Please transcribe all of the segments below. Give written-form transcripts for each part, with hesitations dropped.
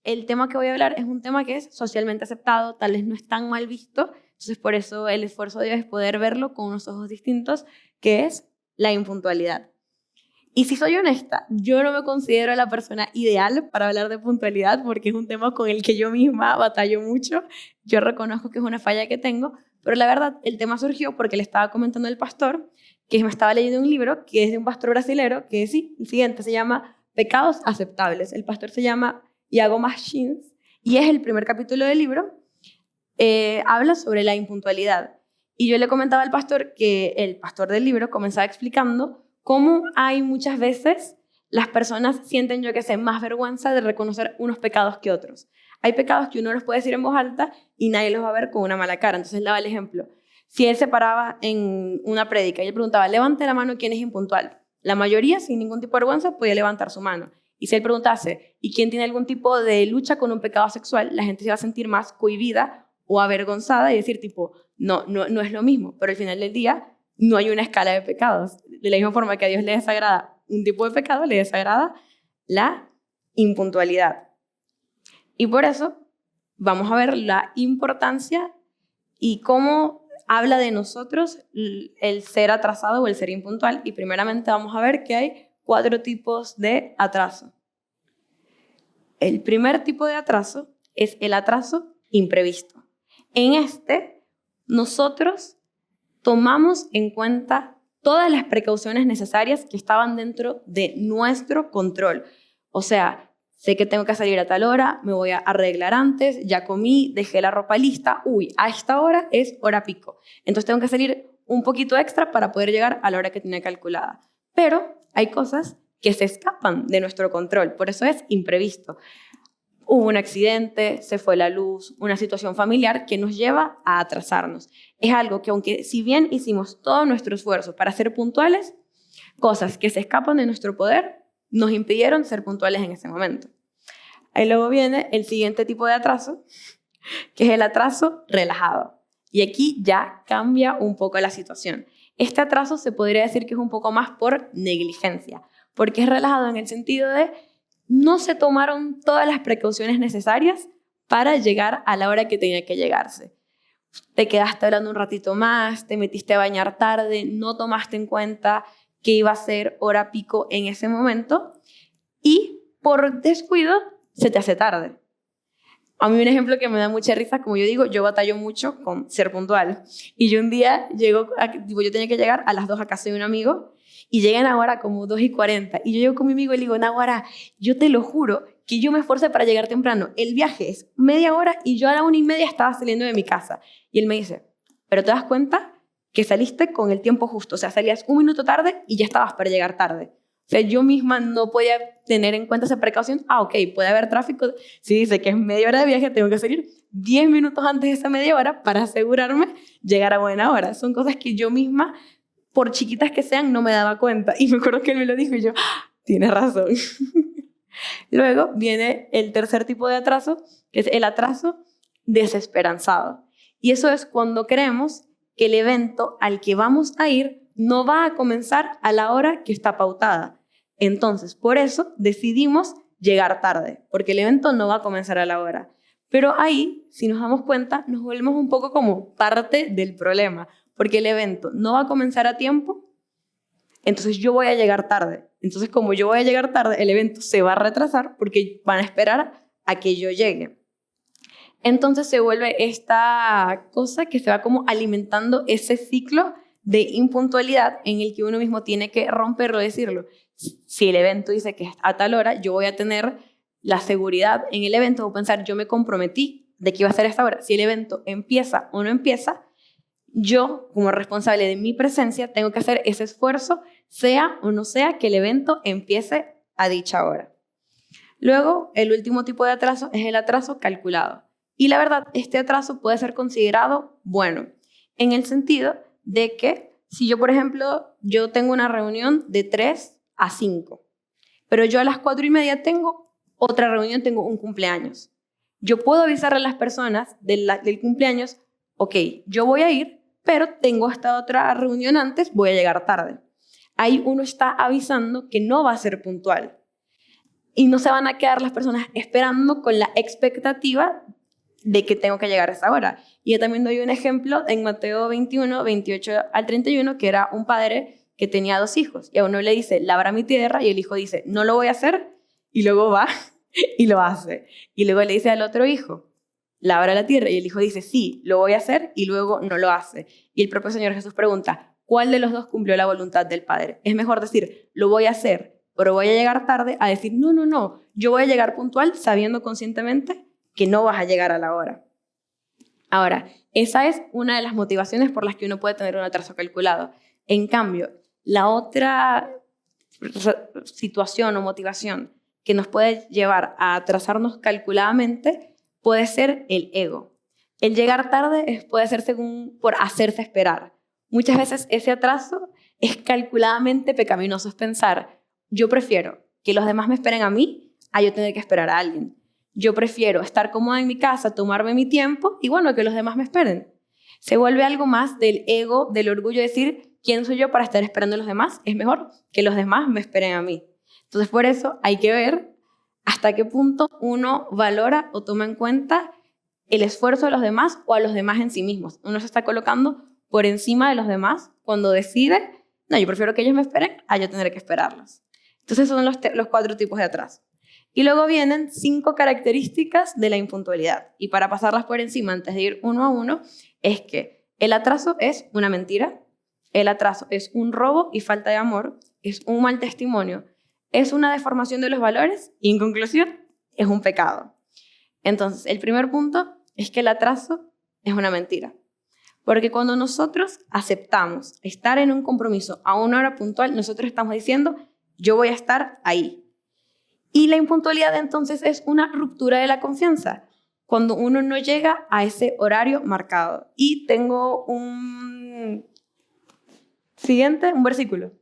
el tema que voy a hablar es un tema que es socialmente aceptado, tal vez no es tan mal visto, entonces por eso el esfuerzo de Dios es poder verlo con unos ojos distintos, que es la impuntualidad. Y si soy honesta, yo no me considero la persona ideal para hablar de puntualidad porque es un tema con el que yo misma batallo mucho. Yo reconozco que es una falla que tengo, pero la verdad el tema surgió porque le estaba comentando al pastor que me estaba leyendo un libro que es de un pastor brasilero que sí, el siguiente se llama Pecados Aceptables. El pastor se llama Iago Machins y es el primer capítulo del libro. Habla sobre la impuntualidad. Y yo le comentaba al pastor que el pastor del libro comenzaba explicando cómo hay muchas veces las personas sienten, yo que sé, más vergüenza de reconocer unos pecados que otros. Hay pecados que uno los puede decir en voz alta y nadie los va a ver con una mala cara. Entonces le daba el ejemplo. Si él se paraba en una prédica y él preguntaba, levante la mano quién es impuntual. La mayoría, sin ningún tipo de vergüenza, podía levantar su mano. Y si él preguntase, ¿y quién tiene algún tipo de lucha con un pecado sexual? La gente se va a sentir más cohibida o avergonzada y decir tipo, no es lo mismo. Pero al final del día no hay una escala de pecados. De la misma forma que a Dios le desagrada un tipo de pecado, le desagrada la impuntualidad. Y por eso vamos a ver la importancia y cómo habla de nosotros el ser atrasado o el ser impuntual. Y primeramente vamos a ver que hay 4 tipos de atraso. El primer tipo de atraso es el atraso imprevisto. En este, nosotros tomamos en cuenta todas las precauciones necesarias que estaban dentro de nuestro control. O sea, sé que tengo que salir a tal hora, me voy a arreglar antes, ya comí, dejé la ropa lista, a esta hora es hora pico. Entonces tengo que salir un poquito extra para poder llegar a la hora que tenía calculada. Pero hay cosas que se escapan de nuestro control, por eso es imprevisto. Hubo un accidente, se fue la luz, una situación familiar que nos lleva a atrasarnos. Es algo que aunque si bien hicimos todo nuestro esfuerzo para ser puntuales, cosas que se escapan de nuestro poder nos impidieron ser puntuales en ese momento. Ahí luego viene el siguiente tipo de atraso, que es el atraso relajado. Y aquí ya cambia un poco la situación. Este atraso se podría decir que es un poco más por negligencia, porque es relajado en el sentido de no se tomaron todas las precauciones necesarias para llegar a la hora que tenía que llegarse. Te quedaste hablando un ratito más, te metiste a bañar tarde, no tomaste en cuenta que iba a ser hora pico en ese momento y por descuido se te hace tarde. A mí un ejemplo que me da mucha risa, como yo digo, yo batallo mucho con ser puntual. Y yo un día yo tenía que llegar a las 2 a casa de un amigo y llegan ahora como 2:40. Y yo llego con mi amigo y le digo, Naguará, yo te lo juro que yo me esforcé para llegar temprano. El viaje es media hora y yo a la 1:30 estaba saliendo de mi casa. Y él me dice, pero ¿te das cuenta que saliste con el tiempo justo? O sea, salías 1 minuto tarde y ya estabas para llegar tarde. O sea, yo misma no podía tener en cuenta esa precaución. Ok, puede haber tráfico. Si dice que es media hora de viaje, tengo que salir 10 minutos antes de esa media hora para asegurarme llegar a buena hora. Son cosas que yo misma, por chiquitas que sean, no me daba cuenta. Y me acuerdo que él me lo dijo y yo, tienes razón. Luego viene el tercer tipo de atraso, que es el atraso desesperanzado. Y eso es cuando creemos que el evento al que vamos a ir no va a comenzar a la hora que está pautada. Entonces, por eso decidimos llegar tarde, porque el evento no va a comenzar a la hora. Pero ahí, si nos damos cuenta, nos volvemos un poco como parte del problema, porque el evento no va a comenzar a tiempo, entonces yo voy a llegar tarde. Entonces, como yo voy a llegar tarde, el evento se va a retrasar porque van a esperar a que yo llegue. Entonces se vuelve esta cosa que se va como alimentando ese ciclo de impuntualidad en el que uno mismo tiene que romperlo, decirlo. Si el evento dice que es a tal hora, yo voy a tener la seguridad en el evento, voy a pensar, yo me comprometí de que iba a ser a esta hora. Si el evento empieza o no empieza, yo, como responsable de mi presencia, tengo que hacer ese esfuerzo, sea o no sea que el evento empiece a dicha hora. Luego, el último tipo de atraso es el atraso calculado. Y la verdad, este atraso puede ser considerado bueno, en el sentido de que si yo, por ejemplo, yo tengo una reunión de 3 a 5, pero yo a las 4:30 tengo otra reunión, tengo un cumpleaños. Yo puedo avisarle a las personas del cumpleaños, ok, yo voy a ir, pero tengo esta otra reunión antes, voy a llegar tarde. Ahí uno está avisando que no va a ser puntual. Y no se van a quedar las personas esperando con la expectativa de que tengo que llegar a esa hora. Y yo también doy un ejemplo en Mateo 21, 28 al 31, que era un padre que tenía 2 hijos. Y a uno le dice, labra mi tierra, y el hijo dice, no lo voy a hacer, y luego va y lo hace. Y luego le dice al otro hijo, labra la tierra, y el hijo dice, sí, lo voy a hacer, y luego no lo hace. Y el propio Señor Jesús pregunta, ¿cuál de los dos cumplió la voluntad del Padre? Es mejor decir, lo voy a hacer, pero voy a llegar tarde, a decir, no, yo voy a llegar puntual sabiendo conscientemente que no vas a llegar a la hora. Ahora, esa es una de las motivaciones por las que uno puede tener un atraso calculado. En cambio, la otra situación o motivación que nos puede llevar a atrasarnos calculadamente puede ser el ego. El llegar tarde puede ser por hacerse esperar. Muchas veces ese atraso es calculadamente pecaminoso. Es pensar, yo prefiero que los demás me esperen a mí a yo tener que esperar a alguien. Yo prefiero estar cómoda en mi casa, tomarme mi tiempo y bueno, que los demás me esperen. Se vuelve algo más del ego, del orgullo de decir, ¿quién soy yo para estar esperando a los demás? Es mejor que los demás me esperen a mí. Entonces, por eso hay que ver hasta qué punto uno valora o toma en cuenta el esfuerzo de los demás o a los demás en sí mismos. Uno se está colocando por encima de los demás cuando decide, no, yo prefiero que ellos me esperen a yo tener que esperarlos. Entonces, son los 4 tipos de atraso. Y luego vienen 5 características de la impuntualidad. Y para pasarlas por encima, antes de ir uno a uno, es que el atraso es una mentira, el atraso es un robo y falta de amor, es un mal testimonio, es una deformación de los valores y, en conclusión, es un pecado. Entonces, el primer punto es que el atraso es una mentira. Porque cuando nosotros aceptamos estar en un compromiso a una hora puntual, nosotros estamos diciendo, yo voy a estar ahí. Y la impuntualidad entonces es una ruptura de la confianza, cuando uno no llega a ese horario marcado. Y tengo un versículo,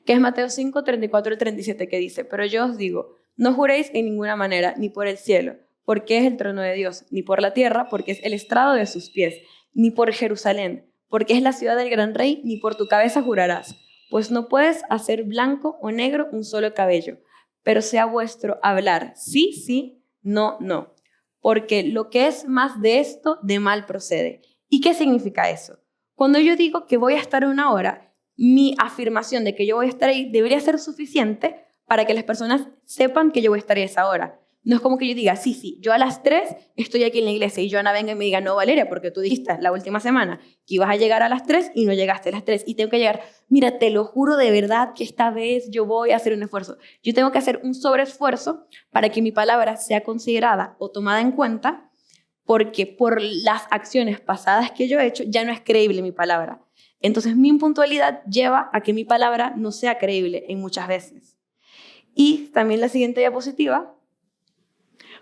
que es Mateo 5, 34 y 37, que dice, pero yo os digo, no juréis en ninguna manera, ni por el cielo, porque es el trono de Dios, ni por la tierra, porque es el estrado de sus pies, ni por Jerusalén, porque es la ciudad del gran rey, ni por tu cabeza jurarás. Pues no puedes hacer blanco o negro un solo cabello, pero sea vuestro hablar sí, sí, no, no, porque lo que es más de esto, de mal procede. ¿Y qué significa eso? Cuando yo digo que voy a estar una hora, mi afirmación de que yo voy a estar ahí debería ser suficiente para que las personas sepan que yo voy a estar ahí a esa hora. No es como que yo diga, sí, yo a las 3 estoy aquí en la iglesia y Joana venga y me diga, no, Valeria, porque tú dijiste la última semana que ibas a llegar a las 3 y no llegaste a las 3 y tengo que llegar. Mira, te lo juro de verdad que esta vez yo voy a hacer un esfuerzo. Yo tengo que hacer un sobreesfuerzo para que mi palabra sea considerada o tomada en cuenta, porque por las acciones pasadas que yo he hecho ya no es creíble mi palabra. Entonces mi impuntualidad lleva a que mi palabra no sea creíble en muchas veces. Y también la siguiente diapositiva.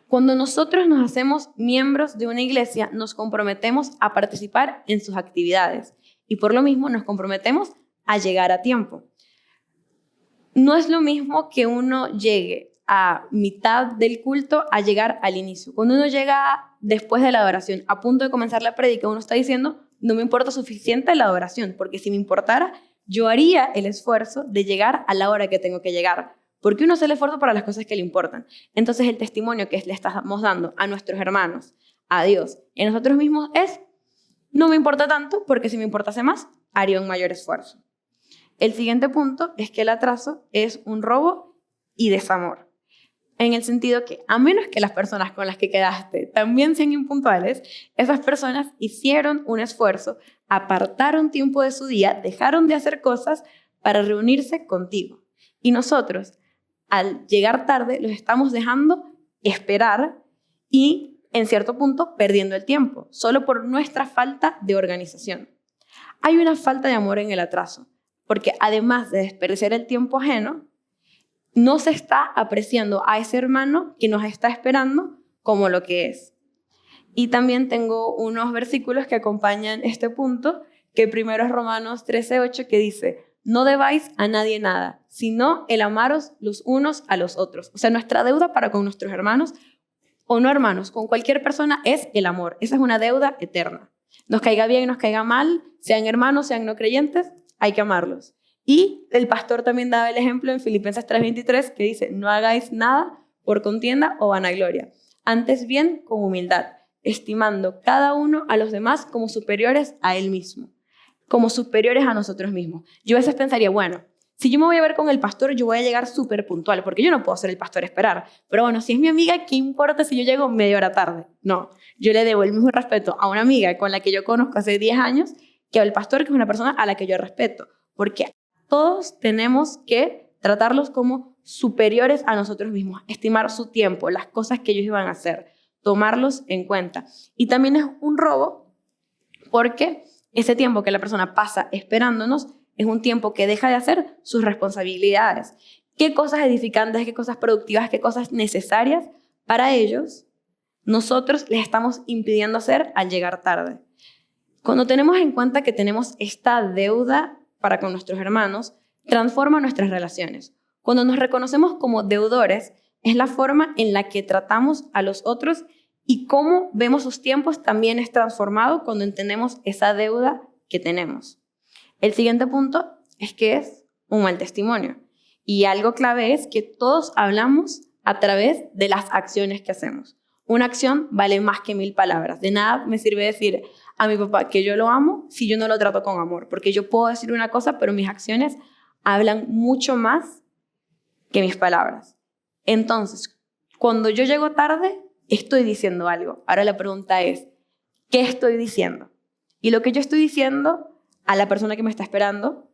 Cuando nosotros nos hacemos miembros de una iglesia, nos comprometemos a participar en sus actividades y por lo mismo nos comprometemos a llegar a tiempo. No es lo mismo que uno llegue a mitad del culto a llegar al inicio. Cuando uno llega después de la adoración, a punto de comenzar la prédica, uno está diciendo, no me importa suficiente la adoración, porque si me importara, yo haría el esfuerzo de llegar a la hora que tengo que llegar. Porque uno hace el esfuerzo para las cosas que le importan. Entonces el testimonio que le estamos dando a nuestros hermanos, a Dios y a nosotros mismos es, no me importa tanto porque si me importase más, haría un mayor esfuerzo. El siguiente punto es que el atraso es un robo y desamor. En el sentido que a menos que las personas con las que quedaste también sean impuntuales, esas personas hicieron un esfuerzo, apartaron tiempo de su día, dejaron de hacer cosas para reunirse contigo. Y nosotros, al llegar tarde, los estamos dejando esperar y, en cierto punto, perdiendo el tiempo, solo por nuestra falta de organización. Hay una falta de amor en el atraso, porque además de desperdiciar el tiempo ajeno, no se está apreciando a ese hermano que nos está esperando como lo que es. Y también tengo unos versículos que acompañan este punto, que primero es Romanos 13:8, que dice, no debáis a nadie nada, sino el amaros los unos a los otros. O sea, nuestra deuda para con nuestros hermanos, o no hermanos, con cualquier persona es el amor. Esa es una deuda eterna. Nos caiga bien, nos caiga mal, sean hermanos, sean no creyentes, hay que amarlos. Y el pastor también daba el ejemplo en Filipenses 3:23 que dice, no hagáis nada por contienda o vanagloria, antes bien con humildad, estimando cada uno a los demás como superiores a él mismo, como superiores a nosotros mismos. Yo a veces pensaría, bueno, si yo me voy a ver con el pastor, yo voy a llegar súper puntual, porque yo no puedo ser el pastor esperar. Pero bueno, si es mi amiga, ¿qué importa si yo llego media hora tarde? No, yo le debo el mismo respeto a una amiga con la que yo conozco hace 10 años que al pastor, que es una persona a la que yo respeto, porque todos tenemos que tratarlos como superiores a nosotros mismos, estimar su tiempo, las cosas que ellos iban a hacer, tomarlos en cuenta. Y también es un robo porque ese tiempo que la persona pasa esperándonos es un tiempo que deja de hacer sus responsabilidades. ¿Qué cosas edificantes, qué cosas productivas, qué cosas necesarias para ellos nosotros les estamos impidiendo hacer al llegar tarde? Cuando tenemos en cuenta que tenemos esta deuda para con nuestros hermanos, transforma nuestras relaciones. Cuando nos reconocemos como deudores, es la forma en la que tratamos a los otros y cómo vemos sus tiempos también es transformado cuando entendemos esa deuda que tenemos. El siguiente punto es que es un mal testimonio. Y algo clave es que todos hablamos a través de las acciones que hacemos. Una acción vale más que 1000 palabras. De nada me sirve decir a mi papá que yo lo amo si yo no lo trato con amor. Porque yo puedo decir una cosa, pero mis acciones hablan mucho más que mis palabras. Entonces, cuando yo llego tarde, estoy diciendo algo. Ahora la pregunta es, ¿qué estoy diciendo? Y lo que yo estoy diciendo a la persona que me está esperando,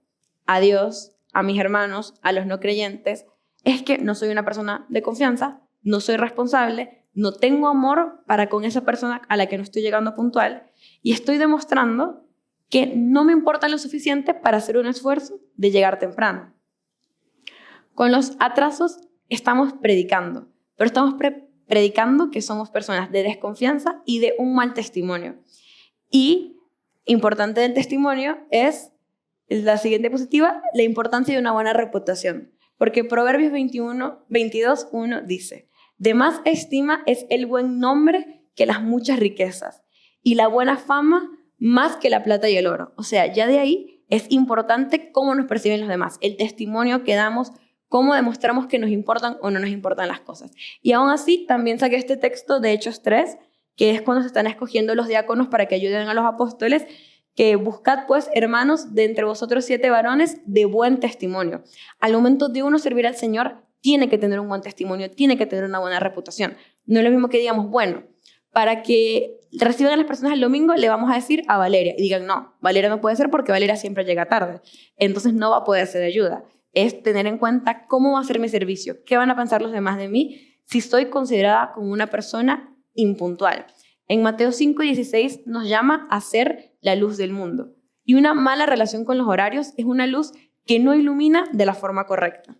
a Dios, a mis hermanos, a los no creyentes, es que no soy una persona de confianza, no soy responsable, no tengo amor para con esa persona a la que no estoy llegando puntual y estoy demostrando que no me importa lo suficiente para hacer un esfuerzo de llegar temprano. Con los atrasos estamos predicando, pero estamos predicando que somos personas de desconfianza y de un mal testimonio. Y importante del testimonio es la siguiente diapositiva, la importancia de una buena reputación. Porque Proverbios 22:1 dice, de más estima es el buen nombre que las muchas riquezas y la buena fama más que la plata y el oro. O sea, ya de ahí es importante cómo nos perciben los demás, el testimonio que damos, cómo demostramos que nos importan o no nos importan las cosas. Y aún así, también saqué este texto de Hechos 3, que es cuando se están escogiendo los diáconos para que ayuden a los apóstoles, que buscad pues, hermanos, de entre vosotros 7 varones de buen testimonio. Al momento de uno servir al Señor, tiene que tener un buen testimonio, tiene que tener una buena reputación. No es lo mismo que digamos, bueno, para que reciban a las personas el domingo, le vamos a decir a Valeria. Y digan, no, Valeria no puede ser porque Valeria siempre llega tarde. Entonces no va a poder ser de ayuda. Es tener en cuenta cómo va a ser mi servicio, qué van a pensar los demás de mí si soy considerada como una persona impuntual. En Mateo 5:16 nos llama a ser la luz del mundo. Y una mala relación con los horarios es una luz que no ilumina de la forma correcta.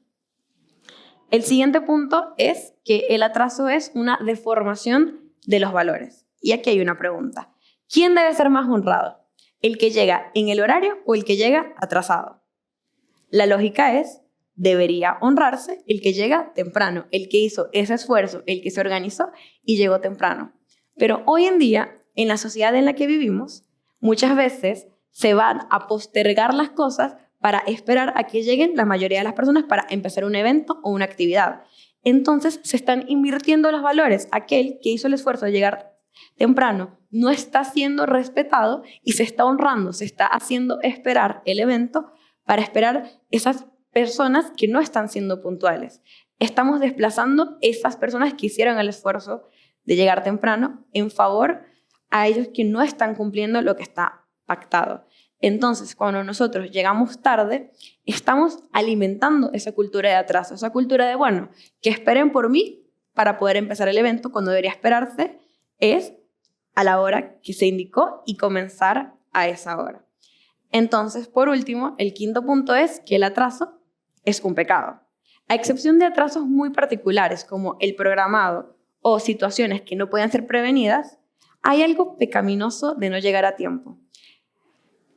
El siguiente punto es que el atraso es una deformación de los valores. Y aquí hay una pregunta. ¿Quién debe ser más honrado? ¿El que llega en el horario o el que llega atrasado? La lógica es, debería honrarse el que llega temprano, el que hizo ese esfuerzo, el que se organizó y llegó temprano. Pero hoy en día, en la sociedad en la que vivimos, muchas veces se van a postergar las cosas para esperar a que lleguen la mayoría de las personas para empezar un evento o una actividad. Entonces se están invirtiendo los valores. Aquel que hizo el esfuerzo de llegar temprano no está siendo respetado y se está honrando, se está haciendo esperar el evento para esperar esas personas que no están siendo puntuales. Estamos desplazando esas personas que hicieron el esfuerzo de llegar temprano en favor a ellos que no están cumpliendo lo que está pactado. Entonces, cuando nosotros llegamos tarde, estamos alimentando esa cultura de atraso, esa cultura de, bueno, que esperen por mí para poder empezar el evento, cuando debería esperarse es a la hora que se indicó y comenzar a esa hora. Entonces, por último, el quinto punto es que el atraso es un pecado. A excepción de atrasos muy particulares, como el programado o situaciones que no pueden ser prevenidas, hay algo pecaminoso de no llegar a tiempo.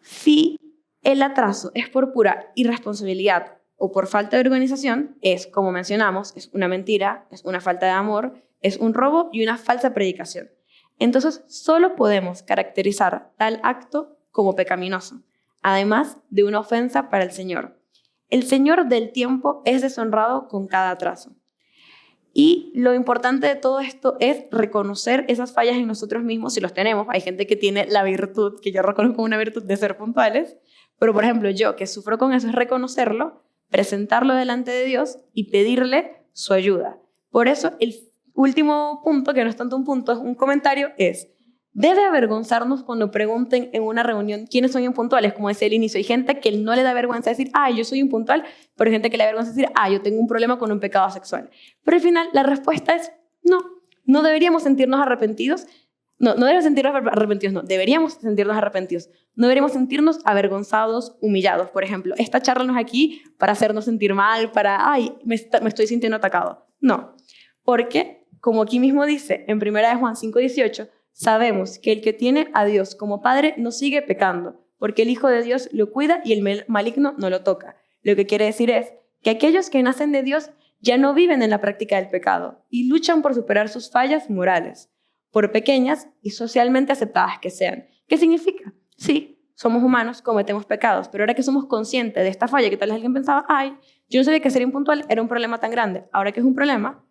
Si el atraso es por pura irresponsabilidad o por falta de organización, es, como mencionamos, es una mentira, es una falta de amor, es un robo y una falsa predicación. Entonces, solo podemos caracterizar tal acto como pecaminoso, además de una ofensa para el Señor. El Señor del tiempo es deshonrado con cada atraso. Y lo importante de todo esto es reconocer esas fallas en nosotros mismos si los tenemos. Hay gente que tiene la virtud, que yo reconozco como una virtud, de ser puntuales, pero por ejemplo yo que sufro con eso es reconocerlo, presentarlo delante de Dios y pedirle su ayuda. Por eso el último punto, que no es tanto un punto, es un comentario, es: debe avergonzarnos cuando pregunten en una reunión quiénes son impuntuales, como decía al inicio. Hay gente que no le da vergüenza decir, yo soy impuntual, pero hay gente que le da vergüenza decir, yo tengo un problema con un pecado sexual. Pero al final la respuesta es no. No deberíamos sentirnos arrepentidos. No deberíamos sentirnos arrepentidos, no. Deberíamos sentirnos arrepentidos. No deberíamos sentirnos avergonzados, humillados. Por ejemplo, esta charla no es aquí para hacernos sentir mal, para, me estoy sintiendo atacado. No, porque como aquí mismo dice en 1 Juan 5:18, sabemos que el que tiene a Dios como Padre no sigue pecando, porque el Hijo de Dios lo cuida y el maligno no lo toca. Lo que quiere decir es que aquellos que nacen de Dios ya no viven en la práctica del pecado y luchan por superar sus fallas morales, por pequeñas y socialmente aceptadas que sean. ¿Qué significa? Sí, somos humanos, cometemos pecados, pero ahora que somos conscientes de esta falla, que tal vez alguien pensaba, yo no sabía que ser impuntual era un problema tan grande. Ahora que es un problema,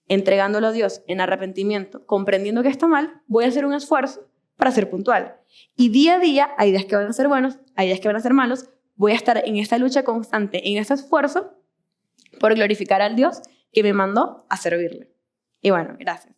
entregándolo a Dios en arrepentimiento, comprendiendo que está mal, voy a hacer un esfuerzo para ser puntual. Y día a día, hay días que van a ser buenos, hay días que van a ser malos, voy a estar en esta lucha constante, en ese esfuerzo por glorificar al Dios que me mandó a servirle. Y bueno, gracias.